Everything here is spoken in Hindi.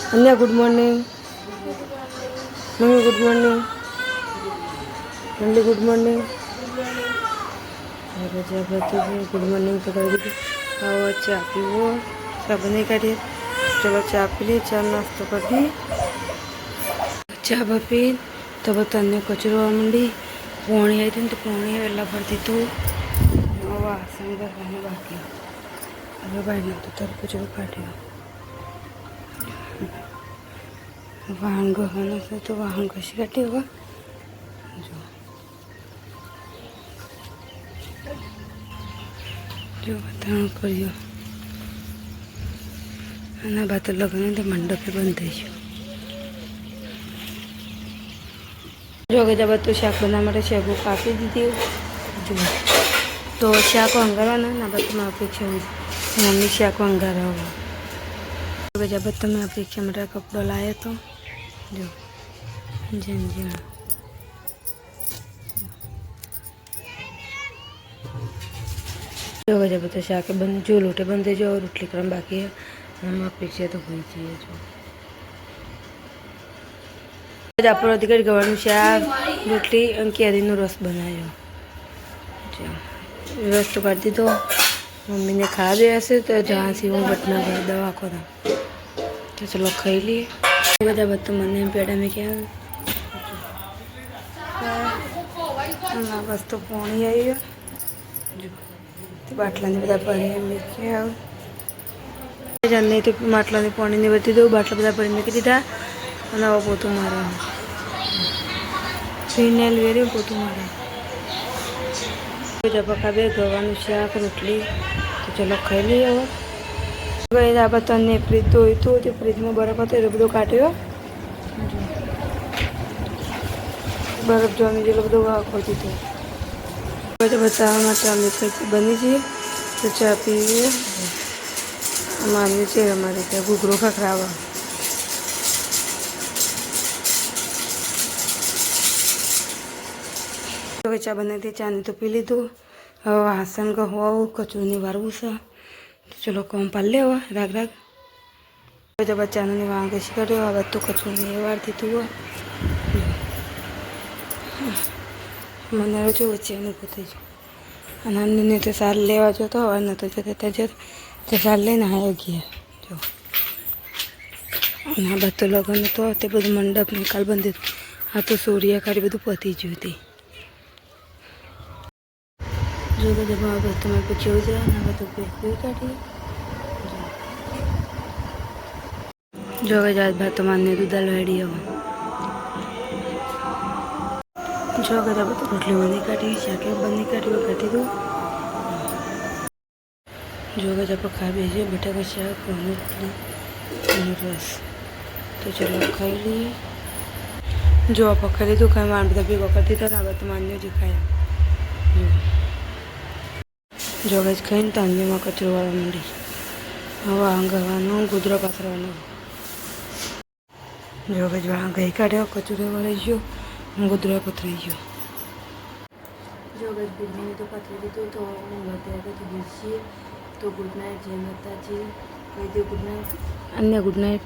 अन्या good morning mummy good morning मंडी गुड मॉर्निंग गुड मॉर्निंग तो कर दी आओ चा पीवो सब नहीं काढ़िए चलो चा पी ली चा नास्तो कर दी चा पी तब तन्ने कचरो मंडी पोणी आई थी तो पोणी वेला भरती तो वासन करवाने बाकी अरे भाई ना तो तर कचरो काढ़ियो वाहन गहना से तो वाहन कशी काटी होगा जो बताना करियो आना बात लग्न तो मंडपे बंद थी जो के जब तो शाक बना शेगो कापी दीदी जो तो शाक वंगारा ना बात में अपेक्षा मम्मी शाक वंगारा हो जब तो मैं अपेक्षा मेरा कपड़ो लाया तो जो झंझण जो जब तो शाक बन जो लोटे बंदे जो रोटली क्रम बाकी है हम अपेक्षा तो हुई चाहिए जो आप अधिकारी गवार शाक रोटली केरी रस बनायो रस तो कर दी तो मम्मी ने खा दिया से तो जहाँ से वो बटना कर दवा को तो चलो खाई लिए बता तो मन पेड़ा में क्या बस तो पानी आई है जो बाटला ने बता पड़े में क्या जाने तो बाटला ने पानी नहीं बती दो बाटला बता पड़े में दीदा ना वो पोतू मारा फिर वेरी पोतू मारा जब खाबे गवानु शाक रोटली तो चलो खाई ली हो गई आप तन्ने फ्रीज धोई तो फ्रीज में बरफ હતો એ બધું કાઢ્યો બરફ જમી જેલો બધું વાખો દીધો બધું બતાવવા માટે અમે કંઈક બની જઈએ તો ચા પીએ અમારી છે અમારે ત્યાં ઘૂઘરો ખખરાવા હવે ચા બનાવી દે ચાને તો પી લીધું હવે વાસણ ગહવાવું કચરું વારવું છે चलो कम पाले हुआ राग राग जब बच्चा ने वहाँ कैसे करे अब तो कचरू नहीं वारती तू મને જો વચ્ચે અનુભવ થઈ ગયો અને અન્નને તો સાર લેવા જતો હવે ન તો જતા તે સાર લઈને આવ્યા ગયા જો અને આ બધું લગ્ન તો તે બધું મંડપ નિકાલ બંધ આ તો સોરિયા કાઢી બધું પતી ગયું તે जो कि जब आप तुम्हें कुछ हो जाए ना तो फिर काटिए जो कि जात बात तुम्हारे दूध रेडी हो जो कि जब तो रोटली बंदी काटी शाके बंदी काटी वो काटी दो जो कि जब खा भेजिए बेटा का शाक रोटली रस तो चलो खाई लिए जो आप खाई तो खाए मान बता भी करती था ना बात मान जो खाया जो गज खाई तो अन्य में कचरो वाला मंडी हवा गवा गुदरा पाथरवा जो गज वहाँ गई काढ़ो कचरो वाले जो गुदरा पथराई गयो जो गज बिल्डिंग तो पथरी दीधो तो बताया तो दीजिए तो गुड नाइट जय माता जी कही दो गुड नाइट अन्य गुड नाइट